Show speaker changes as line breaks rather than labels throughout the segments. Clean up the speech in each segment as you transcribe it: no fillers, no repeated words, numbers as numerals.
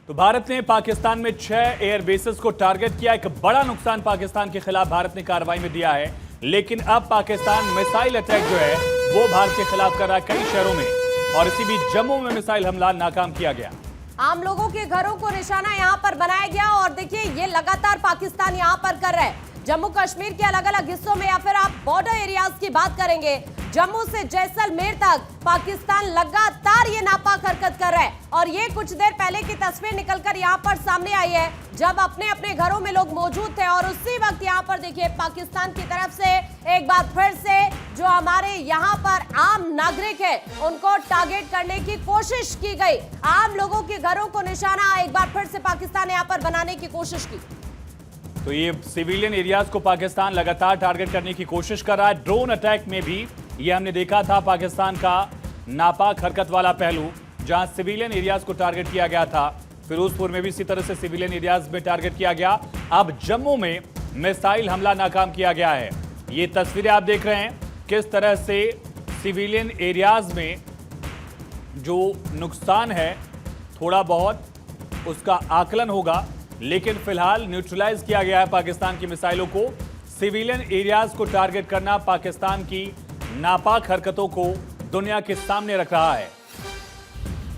तो भारत ने पाकिस्तान में 6 एयर बेसेस को टारगेट किया। एक बड़ा नुकसान पाकिस्तान के खिलाफ भारत ने कार्रवाई में दिया है, लेकिन अब पाकिस्तान मिसाइल अटैक जो है वो भारत के खिलाफ कर रहा है कई शहरों में, और इसी बीच जम्मू में मिसाइल हमला नाकाम किया गया।
आम लोगों के घरों को निशाना यहां पर बनाया गया और देखिए ये लगातार पाकिस्तान यहां पर कर रहा है। जम्मू कश्मीर के अलग अलग हिस्सों में या फिर आप बॉर्डर एरियाज की बात करेंगे, जम्मू से जैसलमेर तक पाकिस्तान लगातार ये नापाक हरकत कर रहा है। और ये कुछ देर पहले की तस्वीर निकलकर यहाँ पर सामने आई है जब अपने अपने घरों में लोग मौजूद थे, और उसी वक्त यहाँ पर देखिए पाकिस्तान की तरफ से एक बार फिर से जो हमारे यहाँ पर आम नागरिक है उनको टारगेट करने की कोशिश की गई। आम लोगों के घरों को निशाना एक बार फिर से पाकिस्तान यहाँ पर बनाने की कोशिश की।
तो ये सिविलियन एरियाज को पाकिस्तान लगातार टारगेट करने की कोशिश कर रहा है। ड्रोन अटैक में भी ये हमने देखा था पाकिस्तान का नापाक हरकत वाला पहलू, जहां सिविलियन एरियाज को टारगेट किया गया था। फिरोजपुर में भी इसी तरह से सिविलियन एरियाज में टारगेट किया गया। अब जम्मू में मिसाइल हमला नाकाम किया गया है। ये तस्वीरें आप देख रहे हैं किस तरह से सिविलियन एरियाज में जो नुकसान है थोड़ा बहुत उसका आकलन होगा, लेकिन फिलहाल न्यूट्रलाइज किया गया है पाकिस्तान की मिसाइलों को। सिविलियन एरियाज को टारगेट करना पाकिस्तान की नापाक हरकतों को दुनिया के सामने रख रहा है।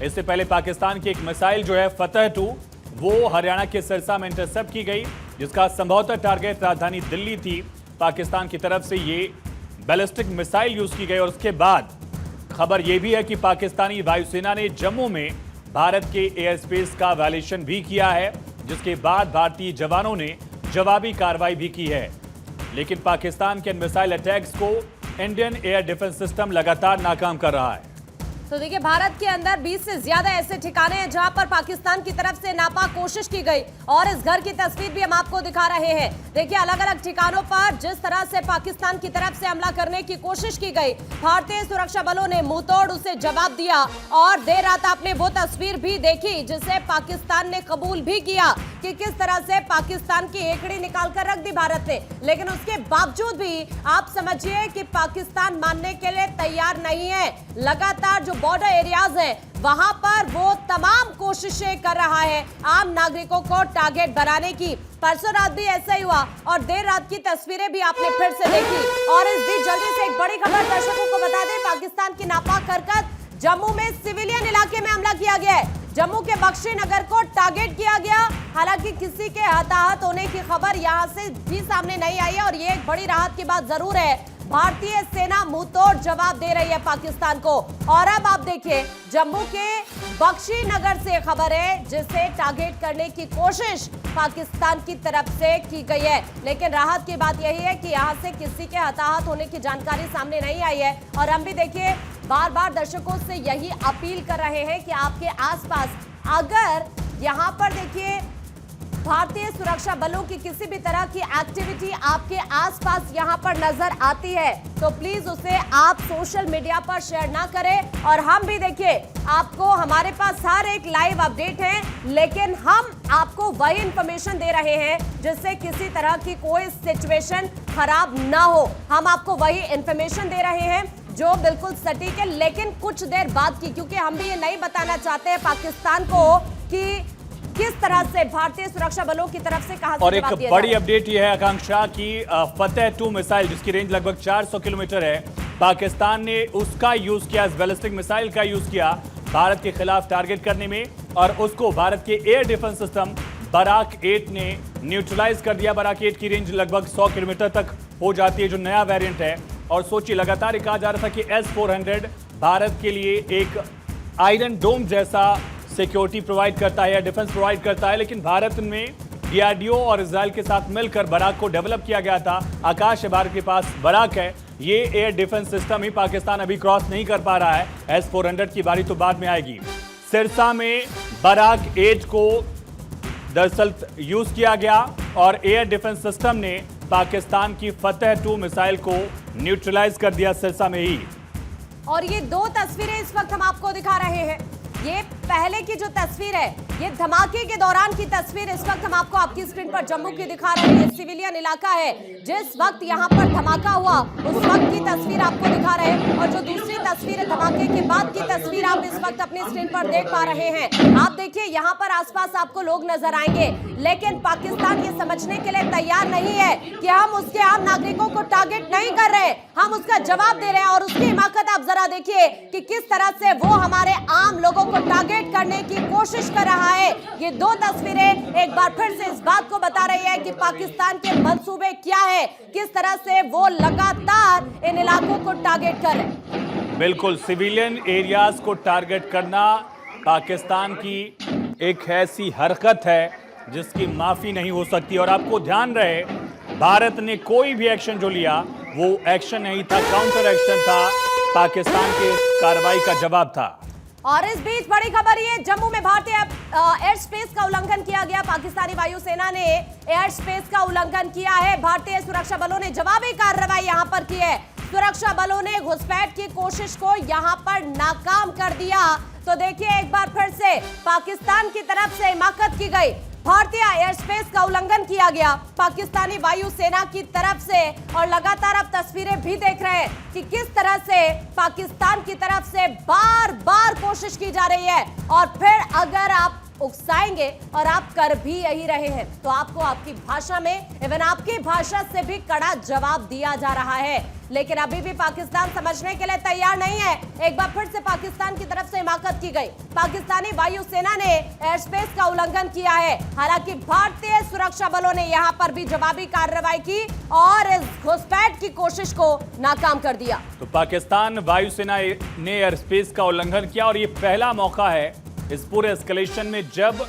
इससे पहले पाकिस्तान की एक मिसाइल जो है फतेह 2 वो हरियाणा के सिरसा में इंटरसेप्ट की गई, जिसका संभवतः टारगेट राजधानी दिल्ली थी। पाकिस्तान की तरफ से ये बैलिस्टिक मिसाइल यूज की गई, और उसके बाद खबर यह भी है कि पाकिस्तानी वायुसेना ने जम्मू में भारत के एयर स्पेस का वायलेशन भी किया है, जिसके बाद भारतीय जवानों ने जवाबी कार्रवाई भी की है। लेकिन पाकिस्तान के मिसाइल अटैक्स को इंडियन एयर डिफेंस सिस्टम लगातार नाकाम कर रहा है।
तो देखिए भारत के अंदर 20 से ज्यादा ऐसे ठिकाने हैं जहां पर पाकिस्तान की तरफ से नापाक कोशिश की गई, और इस घर की तस्वीर भी हम आपको दिखा रहे हैं। देखिए अलग अलग ठिकानों पर जिस तरह से पाकिस्तान की तरफ से हमला करने की कोशिश की गई, भारतीय सुरक्षा बलों ने मुंहतोड़ उसे जवाब दिया। और देर रात आपने वो तस्वीर भी देखी जिसे पाकिस्तान ने कबूल भी किया कि किस तरह से पाकिस्तान की एकड़ी निकाल कर रख दी भारत ने। लेकिन उसके बावजूद भी आप समझिए कि पाकिस्तान मानने के लिए तैयार नहीं है। लगातार जो बॉर्डर एरियाज है वहां पर वो तमाम कोशिशें कर रहा है आम नागरिकों को टारगेट बनाने की। परसों रात भी ऐसा ही हुआ, और देर रात की तस्वीरें भी आपने फिर से देखी। और इस बीच जल्दी से एक बड़ी खबर दर्शकों को बता दें, पाकिस्तान की नापाक हरकत, जम्मू में सिविलियन इलाके में हमला किया गया है। जम्मू के बख्शी नगर को टारगेट किया गया। हालांकि किसी के हताहत होने की खबर यहां से भी सामने नहीं आई है, और ये एक बड़ी राहत की बात जरूर है। भारतीय सेना मुंहतोड़ जवाब दे रही है पाकिस्तान को। और अब आप देखिए जम्मू के बख्शी नगर से खबर है जिसे टारगेट करने की कोशिश पाकिस्तान की तरफ से की गई है। लेकिन राहत की बात यही है कि यहां से किसी के हताहत होने की जानकारी सामने नहीं आई है। और हम भी देखिए बार बार दर्शकों से यही अपील कर रहे हैं कि आपके आसपास अगर यहां पर देखिए भारतीय सुरक्षा बलों की किसी भी तरह की एक्टिविटी आपके आसपास यहां पर नजर आती है तो प्लीज उसे आप सोशल मीडिया पर शेयर ना करें। और हम भी देखिए आपको हमारे पास हर एक लाइव अपडेट है, लेकिन हम आपको वही इंफॉर्मेशन दे रहे हैं जिससे किसी तरह की कोई सिचुएशन खराब ना हो। हम आपको वही इंफॉर्मेशन दे रहे हैं जो बिल्कुल सटीक है, लेकिन कुछ देर बाद की, क्योंकि हम भी ये नहीं बताना चाहते हैं पाकिस्तान को कि किस तरह से भारतीय सुरक्षा बलों की तरफ से कहा।
और एक बड़ी अपडेट यह है आकांक्षा की फतेह 2 मिसाइल जिसकी रेंज लगभग 400 किलोमीटर है, पाकिस्तान ने उसका यूज किया, बैलिस्टिक मिसाइल का यूज किया भारत के खिलाफ टारगेट करने में, और उसको भारत के एयर डिफेंस सिस्टम बराक 8 ने न्यूट्रलाइज कर दिया। बराक 8 की रेंज लगभग 100 किलोमीटर तक हो जाती है, जो नया वेरिएंट है। और सोचिए लगातार कहा जा रहा था कि S-400 भारत के लिए एक आयरन डोम जैसा सिक्योरिटी प्रोवाइड करता है या डिफेंस प्रोवाइड करता है, लेकिन भारत में DRDO और इजराइल के साथ मिलकर बराक को डेवलप किया गया था। आकाश है भारत के पास, बराक है। ये एयर डिफेंस सिस्टम ही पाकिस्तान अभी क्रॉस नहीं कर पा रहा है। S-400 की बारी तो बाद में आएगी। सिरसा में बराक 8 को दरअसल यूज किया गया, और एयर डिफेंस सिस्टम ने पाकिस्तान की फतेह 2 मिसाइल को न्यूट्रलाइज कर दिया सिरसा में ही।
और ये दो तस्वीरें इस वक्त हम आपको दिखा रहे हैं, ये पहले की जो तस्वीर है, ये धमाके के दौरान की तस्वीर इस वक्त हम आपको आपकी स्क्रीन पर जम्मू की दिखा रहे हैं। सिविलियन इलाका है, जिस वक्त यहाँ पर धमाका हुआ उस वक्त की तस्वीर आपको दिखा रहे हैं, और जो दूसरी तस्वीर है धमाके के बाद की तस्वीर आप इस वक्त अपनी स्क्रीन पर देख पा रहे हैं। आप देखिए यहाँ पर आसपास आपको लोग नजर आएंगे, लेकिन पाकिस्तान ये समझने के लिए तैयार नहीं है कि हम उसके आम नागरिकों को टारगेट नहीं कर रहे, हम उसका जवाब दे रहे हैं। और उसकी हिमाकत आप जरा देखिए कि किस तरह से वो हमारे आम लोगों को टारगेट करने की कोशिश कर रहा है। ये दो तस्वीरें एक बार फिर से इस बात को बता रही है कि पाकिस्तान के मंसूबे क्या है, किस तरह से वो लगातार इन इलाकों को टारगेट कर रहे हैं।
बिल्कुल, सिविलियन एरियाज को टारगेट करना पाकिस्तान की एक ऐसी हरकत है जिसकी माफी नहीं हो सकती। और आपको ध्यान रहे, भारत ने कोई भी एक्शन जो लिया वो एक्शन नहीं था, काउंटर एक्शन था, पाकिस्तान के कार्रवाई का जवाब था।
और इस बीच बड़ी खबर ये, जम्मू में भारतीय एयर स्पेस का उल्लंघन किया गया। पाकिस्तानी वायुसेना ने एयर स्पेस का उल्लंघन किया है। भारतीय सुरक्षा बलों ने जवाबी कार्रवाई यहां पर की है। सुरक्षा बलों ने घुसपैठ की कोशिश को यहां पर नाकाम कर दिया। तो देखिए एक बार फिर से पाकिस्तान की तरफ से हिमाकत की गई, भारतीय एयर स्पेस का उल्लंघन किया गया पाकिस्तानी वायुसेना की तरफ से। और लगातार आप तस्वीरें भी देख रहे हैं कि किस तरह से पाकिस्तान की तरफ से बार बार कोशिश की जा रही है। और फिर अगर आप उकसाएंगे, और आप कर भी यही रहे हैं, तो आपको आपकी भाषा में, इवन आपकी भाषा से भी कड़ा जवाब दिया जा रहा है। लेकिन अभी भी पाकिस्तान समझने के लिए तैयार नहीं है। एक बार फिर से पाकिस्तान की तरफ से हिमाकत की गई। पाकिस्तानी वायुसेना ने एयर स्पेस का उल्लंघन किया है। हालांकि भारतीय सुरक्षा बलों ने यहां पर भी जवाबी कार्रवाई की और इस घुसपैठ की कोशिश को नाकाम कर दिया।
तो पाकिस्तान वायुसेना ने एयर स्पेस का उल्लंघन किया, और ये पहला मौका है इस पूरे एस्केलेशन में जब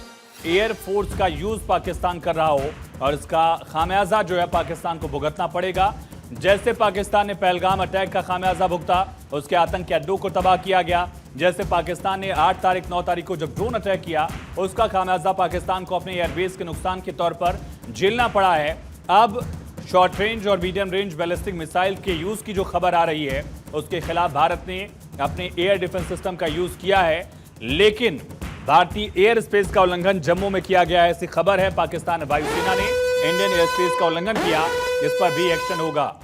एयरफोर्स का यूज पाकिस्तान कर रहा हो, और इसका खामियाजा जो है पाकिस्तान को भुगतना पड़ेगा। जैसे पाकिस्तान ने पहलगाम अटैक का खामियाजा भुगता, उसके आतंकी अड्डों को तबाह किया गया। जैसे पाकिस्तान ने 8 तारीख 9 तारीख को जब ड्रोन अटैक किया, उसका खामियाजा पाकिस्तान को अपने एयरबेस के नुकसान के तौर पर झेलना पड़ा है। अब शॉर्ट रेंज और मीडियम रेंज बैलिस्टिक मिसाइल के यूज की जो खबर आ रही है, उसके खिलाफ भारत ने अपने एयर डिफेंस सिस्टम का यूज किया है। लेकिन भारतीय एयर स्पेस का उल्लंघन जम्मू में किया गया है, ऐसी खबर है। पाकिस्तान वायुसेना ने इंडियन एयर स्पेस का उल्लंघन किया, इस पर भी एक्शन होगा।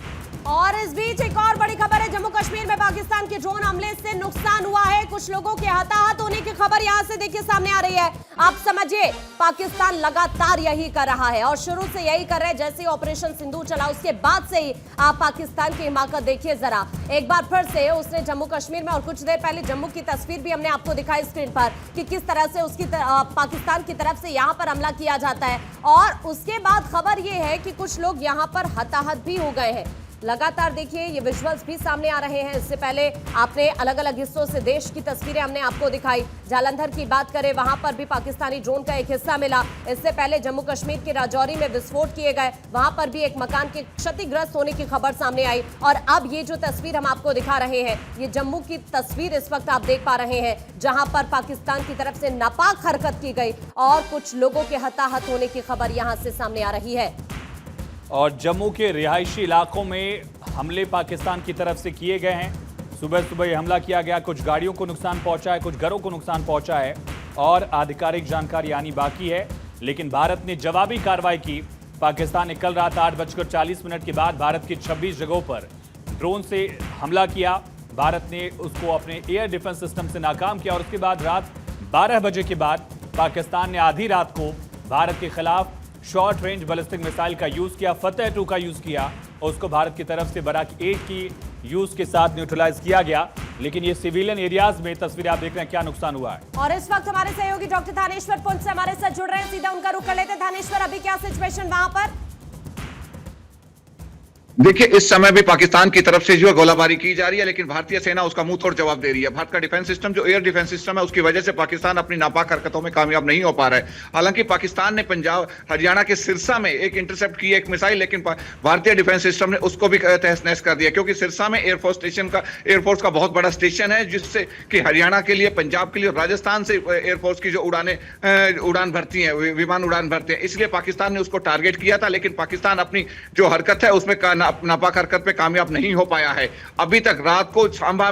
और इस बीच एक और बड़ी खबर है, जम्मू कश्मीर में पाकिस्तान के ड्रोन हमले से नुकसान हुआ है। कुछ लोगों के हताहत होने की खबर यहां से देखिए सामने आ रही है। आप समझिए पाकिस्तान लगातार यही कर रहा है, और शुरू से यही कर रहे हैं। जैसे ऑपरेशन सिंदूर चला उसके बाद से ही आप पाकिस्तान की हिमाकत देखिए जरा एक बार फिर से। उसने जम्मू कश्मीर में, और कुछ देर पहले जम्मू की तस्वीर भी हमने आपको दिखाई स्क्रीन पर कि किस तरह से उसकी पाकिस्तान की तरफ से यहां पर हमला किया जाता है। और उसके बाद खबर यह है कि कुछ लोग यहां पर हताहत भी हो गए हैं। लगातार देखिए ये विजुअल्स भी सामने आ रहे हैं। इससे पहले आपने अलग अलग हिस्सों से देश की तस्वीरें हमने आपको दिखाई। जालंधर की बात करें, वहां पर भी पाकिस्तानी ड्रोन का एक हिस्सा मिला। इससे पहले जम्मू कश्मीर के राजौरी में विस्फोट किए गए, वहां पर भी एक मकान के क्षतिग्रस्त होने की खबर सामने आई। और अब ये जो तस्वीर हम आपको दिखा रहे हैं, ये जम्मू की तस्वीर इस वक्त आप देख पा रहे हैं, जहां पर पाकिस्तान की तरफ से नापाक हरकत की गई और कुछ लोगों के हताहत होने की खबर यहां से सामने आ रही है।
और जम्मू के रिहायशी इलाकों में हमले पाकिस्तान की तरफ से किए गए हैं। सुबह सुबह ये हमला किया गया, कुछ गाड़ियों को नुकसान पहुंचा है, कुछ घरों को नुकसान पहुंचा है, और आधिकारिक जानकारी आनी बाकी है। लेकिन भारत ने जवाबी कार्रवाई की। पाकिस्तान ने कल रात 8:40 के बाद भारत की 26 जगहों पर ड्रोन से हमला किया। भारत ने उसको अपने एयर डिफेंस सिस्टम से नाकाम किया, और उसके बाद रात 12 बजे के बाद पाकिस्तान ने आधी रात को भारत के खिलाफ शॉर्ट रेंज बैलिस्टिक मिसाइल का यूज किया, फतेह 2 का यूज किया, और उसको भारत की तरफ से बराक 8 की यूज के साथ न्यूट्रलाइज किया गया। लेकिन ये सिविलियन एरियाज में तस्वीरें आप देख रहे हैं, क्या नुकसान हुआ है।
और इस वक्त हमारे सहयोगी डॉक्टर थानेश्वर पुंछ से हमारे साथ जुड़ रहे हैं, सीधा उनका रुख कर लेते हैं। थानेश्वर, अभी क्या सिचुएशन वहां पर?
देखिए, इस समय भी पाकिस्तान की तरफ से जो है गोलाबारी की जा रही है, लेकिन भारतीय सेना उसका मुंह तोड़ जवाब दे रही है। भारत का डिफेंस सिस्टम जो एयर डिफेंस सिस्टम है, उसकी वजह से पाकिस्तान अपनी नापाक हरकतों में कामयाब नहीं हो पा रहा है। हालांकि पाकिस्तान ने पंजाब हरियाणा के सिरसा में एक इंटरसेप्ट की एक मिसाइल, लेकिन भारतीय डिफेंस सिस्टम ने उसको भी तहस नहस कर दिया, क्योंकि सिरसा में एयरफोर्स का बहुत बड़ा स्टेशन है, जिससे कि हरियाणा के लिए, पंजाब के लिए, राजस्थान से एयरफोर्स की जो उड़ान भरती है, विमान उड़ान भरते हैं, इसलिए पाकिस्तान ने उसको टारगेट किया था। लेकिन पाकिस्तान अपनी जो हरकत है उसमें नापाक हरकत पे कामयाब नहीं हो पाया है। अभी तक रात को सांबा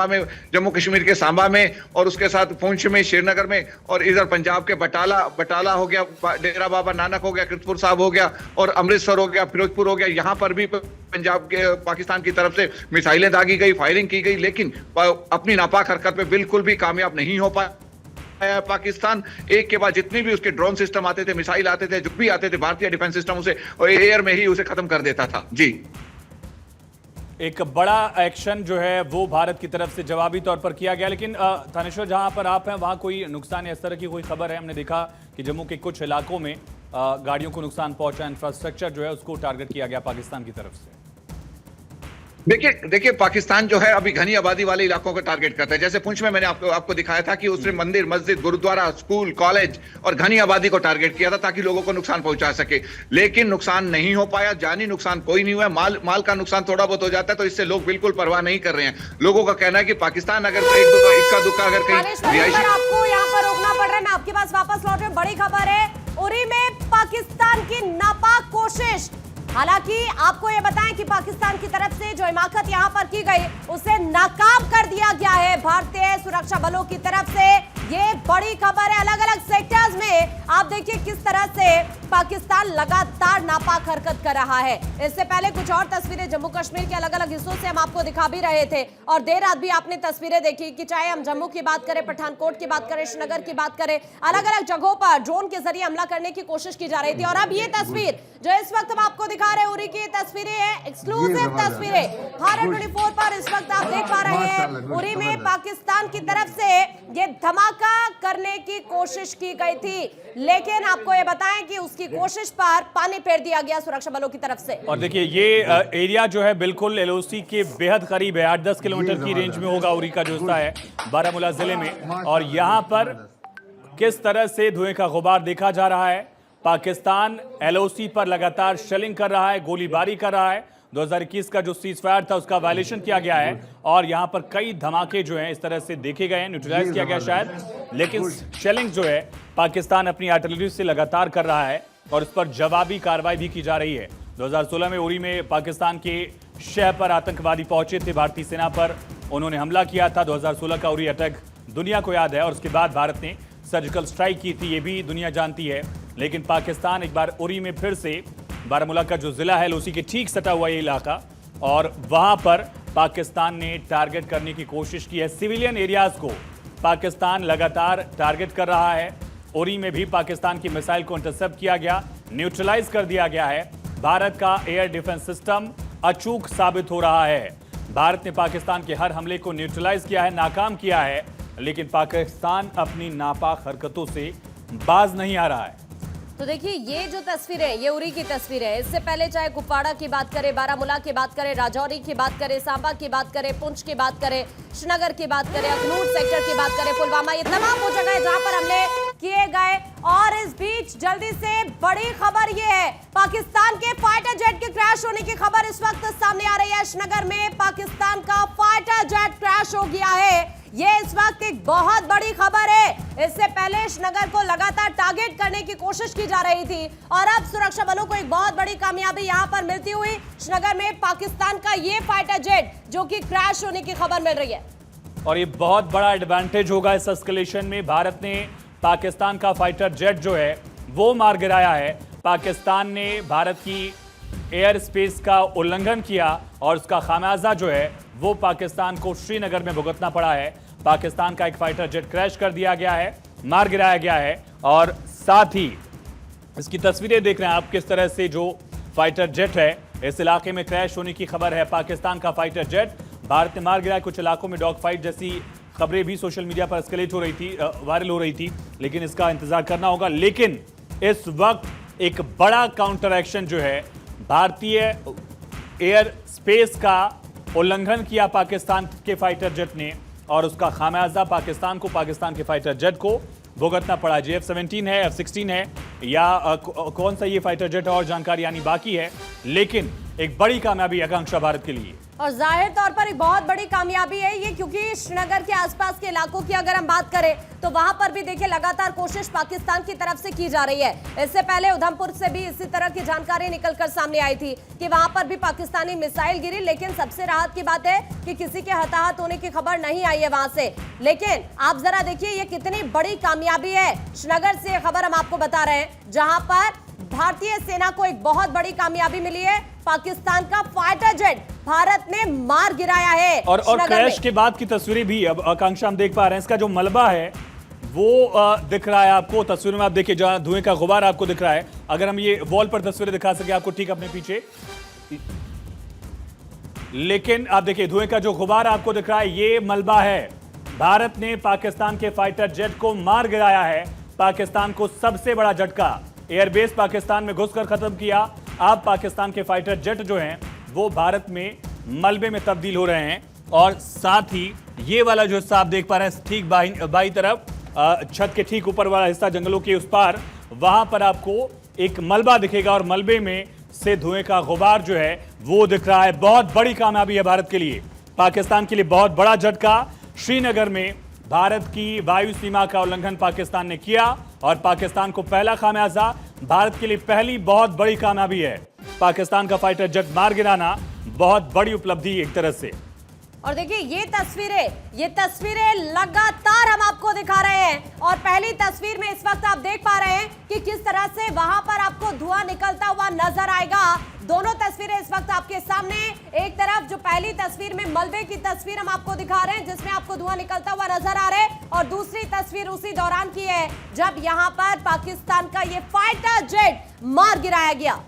में जम्मू कश्मीर के सांबा में और उसके साथ पुंछ में, श्रीनगर में और इधर पंजाब के बटाला हो गया, डेरा बाबा नानक हो गया, किरतपुर साहब हो गया और अमृतसर हो गया, फिरोजपुर हो गया, यहाँ पर भी पंजाब के पाकिस्तान की तरफ से मिसाइलें दागी गई, फायरिंग की गई, लेकिन अपनी नापाक हरकत पे बिल्कुल भी कामयाब नहीं हो पाया। पाकिस्तान एक के बाद जितनी भी उसके ड्रोन सिस्टम आते थे, मिसाइल आते थे, जो भी आते थे, भारतीय डिफेंस सिस्टम उसे एयर में ही उसे खत्म कर देता था। जी,
एक बड़ा एक्शन जो है वो भारत की तरफ से जवाबी तौर पर किया गया। लेकिन थानेश्वर, जहां पर आप हैं वहां कोई नुकसान या इस तरह की कोई खबर है? हमने देखा कि जम्मू के कुछ इलाकों में गाड़ियों को नुकसान पहुंचा, इंफ्रास्ट्रक्चर जो है उसको टारगेट किया गया पाकिस्तान की तरफ से।
देखिए पाकिस्तान जो है अभी घनी आबादी वाले इलाकों को टारगेट करता है। जैसे पुंछ में मैंने आपको दिखाया था कि उसने मंदिर, मस्जिद, गुरुद्वारा, स्कूल, कॉलेज और घनी आबादी को टारगेट किया था ताकि लोगों को नुकसान पहुंचा सके, लेकिन नुकसान नहीं हो पाया। जानी नुकसान कोई नहीं हुआ, माल का नुकसान थोड़ा बहुत हो जाता है, तो इससे लोग बिल्कुल परवाह नहीं कर रहे हैं। लोगों का कहना है कि पाकिस्तान अगर इक्का दुक्का अगर कहीं
आपको यहाँ पर रोकना पड़ रहा है, मैं आपके पास वापस लौट रही हूं। बड़ी खबर है, उरी में पाकिस्तान की नापाक कोशिश। हालांकि आपको यह बताएं कि पाकिस्तान की तरफ से जो हिमाकत यहां पर की गई उसे नाकाम कर दिया गया है भारतीय सुरक्षा बलों की तरफ से। ये बड़ी खबर है। अलग अलग सेक्टर्स में आप देखिए किस तरह से पाकिस्तान लगातार नापाक हरकत कर रहा है। इससे पहले कुछ और तस्वीरें जम्मू कश्मीर के अलग अलग हिस्सों से हम आपको दिखा भी रहे थे और देर रात भी आपने तस्वीरें देखी कि चाहे हम जम्मू की बात करें, पठानकोट की बात करें, श्रीनगर की बात करें, अलग अलग जगहों पर ड्रोन के जरिए हमला करने की कोशिश की जा रही थी। और अब ये तस्वीर जो इस वक्त हम आपको दिखा रहे हैं, उरी की तस्वीरें हैं, एक्सक्लूसिव तस्वीरें भारत 24 पर इस वक्त आप देख पा रहे हैं। उरी में पाकिस्तान की तरफ से ये धमाका करने की कोशिश की गई थी, लेकिन आपको ये बताएं कि उसकी कोशिश पर पानी फेर दिया गया सुरक्षा बलों की तरफ से।
और देखिए ये एरिया जो है बिल्कुल एलओसी के बेहद करीब है, 8-10 किलोमीटर की रेंज में होगा उरी का जो हिस्सा है बारामूला जिले में। और यहां पर किस तरह से धुएं का गुबार देखा जा रहा है। पाकिस्तान एलओसी पर लगातार शेलिंग कर रहा है, गोलीबारी कर रहा है। 2021 का जो सीज फायर था उसका वायलेशन किया गया है और यहां पर कई धमाके जो हैं इस तरह से देखे गए हैं, न्यूट्रलाइज किया गया शायद, लेकिन शेलिंग जो है पाकिस्तान अपनी आर्टिलरी से लगातार कर रहा है और इस पर जवाबी कार्रवाई भी की जा रही है। 2016 में उरी में पाकिस्तान के शहर पर आतंकवादी पहुंचे थे भारतीय सेना पर, उन्होंने हमला किया था। 2016 का उरी अटैक दुनिया को याद है और उसके बाद भारत ने सर्जिकल स्ट्राइक की थी, ये भी दुनिया जानती है। लेकिन पाकिस्तान एक बार उरी में फिर से, बारामूला का जो जिला है उसी के ठीक सटा हुआ ये इलाका, और वहां पर पाकिस्तान ने टारगेट करने की कोशिश की है। सिविलियन एरियाज को पाकिस्तान लगातार टारगेट कर रहा है। उरी में भी पाकिस्तान की मिसाइल को इंटरसेप्ट किया गया, न्यूट्रलाइज कर दिया गया है। भारत का एयर डिफेंस सिस्टम अचूक साबित हो रहा है। भारत ने पाकिस्तान के हर हमले को न्यूट्रलाइज किया है, नाकाम किया है, लेकिन पाकिस्तान अपनी नापाक हरकतों से बाज नहीं आ रहा है।
तो देखिए ये जो तस्वीर है ये उरी की तस्वीर है। इससे पहले चाहे कुपवाड़ा की बात करें, बारामूला की बात करें, राजौरी की बात करें, सांबा की बात करें, पुंछ की बात करें, श्रीनगर की बात करें, अखनूर सेक्टर की बात करें, पुलवामा, ये तमाम वो जगह है जहां पर हमले किए गए। और इस बीच जल्दी से बड़ी खबर ये है, पाकिस्तान के फाइटर जेट के क्रैश होने की खबर इस वक्त सामने आ रही है। श्रीनगर में पाकिस्तान का फाइटर जेट क्रैश हो गया है, ये इस वक्त एक बहुत बड़ी खबर है। इससे पहले श्रीनगर को लगातार टारगेट करने की कोशिश की जा रही थी और अब सुरक्षा बलों को एक बहुत बड़ी कामयाबी यहां पर मिलती हुई श्रीनगर में पाकिस्तान का ये फाइटर जेट जो कि क्रैश होने की खबर मिल रही है। और
ये बहुत बड़ा एडवांटेज होगा इस एस्केलेशन में। भारत ने पाकिस्तान का फाइटर जेट जो है वो मार गिराया है। पाकिस्तान ने भारत की एयर स्पेस का उल्लंघन किया और उसका खामियाजा जो है वो पाकिस्तान को श्रीनगर में भुगतना पड़ा है। पाकिस्तान का एक फाइटर जेट क्रैश कर दिया गया है, मार गिराया गया है और साथ ही इसकी तस्वीरें देख रहे हैं आप किस तरह से जो फाइटर जेट है इस इलाके में क्रैश होने की खबर है। पाकिस्तान का फाइटर जेट भारत ने मार गिराया। कुछ इलाकों में डॉग फाइट जैसी खबरें भी सोशल मीडिया पर एस्केलेट हो रही थी, वायरल हो रही थी, लेकिन इसका इंतजार करना होगा। लेकिन इस वक्त एक बड़ा काउंटर एक्शन जो है, भारतीय एयर स्पेस का उल्लंघन किया पाकिस्तान के फाइटर जेट ने और उसका खामियाजा पाकिस्तान को, पाकिस्तान के फाइटर जेट को भुगतना पड़ा। जी F-17 है, F-16 है या कौन सा ये फाइटर जेट है और जानकारी यानी बाकी है, लेकिन एक बड़ी कामयाबी आकांक्षा भारत के लिए।
और जाहिर तौर पर एक बहुत बड़ी कामयाबी है ये, क्योंकि श्रीनगर के आसपास के इलाकों की अगर हम बात करें तो वहां पर भी देखिए लगातार कोशिश पाकिस्तान की तरफ से की जा रही है। इससे पहले उधमपुर से भी इसी तरह की जानकारी निकलकर सामने आई थी कि वहां पर भी पाकिस्तानी मिसाइल गिरी, लेकिन सबसे राहत की बात है कि किसी के हताहत होने की खबर नहीं आई है वहां से। लेकिन आप जरा देखिए ये कितनी बड़ी कामयाबी है। श्रीनगर से खबर हम आपको बता रहे हैं, जहां पर भारतीय सेना को एक बहुत बड़ी कामयाबी मिली है। पाकिस्तान का फाइटर जेट भारत ने मार गिराया है।
और क्रैश के बाद की तस्वीरें भी अब आकांक्षा हम देख पा रहे हैं। इसका जो मलबा है वो दिख रहा है आपको तस्वीर में। आप देखिए जहां धुएं का गुबार आपको दिख रहा है। अगर हम ये वॉल पर तस्वीरें दिखा सके आपको ठीक अपने पीछे, लेकिन आप देखिए धुएं का जो गुबार आपको दिख रहा है ये मलबा है। भारत ने पाकिस्तान के फाइटर जेट को मार गिराया है। पाकिस्तान को सबसे बड़ा झटका, एयरबेस पाकिस्तान में घुसकर खत्म किया। अब पाकिस्तान के फाइटर जेट जो हैं वो भारत में मलबे में तब्दील हो रहे हैं। और साथ ही ये वाला जो हिस्सा आप देख पा रहे हैं ठीक बाई तरफ, छत के ठीक ऊपर वाला हिस्सा जंगलों के उस पार, वहां पर आपको एक मलबा दिखेगा और मलबे में से धुएं का गुबार जो है वो दिख रहा है। बहुत बड़ी कामयाबी है भारत के लिए, पाकिस्तान के लिए बहुत बड़ा झटका। श्रीनगर में भारत की वायु सीमा का उल्लंघन पाकिस्तान ने किया और पाकिस्तान को पहला खामियाजा, भारत के लिए पहली बहुत बड़ी कामयाबी है। पाकिस्तान का फाइटर जेट मार गिराना बहुत बड़ी उपलब्धि एक तरह से।
और देखिए ये तस्वीरें लगातार हम आपको दिखा रहे हैं। और पहली तस्वीर में इस वक्त आप देख पा रहे हैं कि किस तरह से वहां पर आपको धुआं निकलता हुआ नजर आएगा। दोनों तस्वीरें इस वक्त आपके सामने। एक तरफ जो पहली तस्वीर में मलबे की तस्वीर हम आपको दिखा रहे हैं जिसमें आपको धुआं निकलता हुआ नजर आ रहा है, और दूसरी तस्वीर उसी दौरान की है जब यहां पर पाकिस्तान का ये फाइटर जेट मार गिराया गया।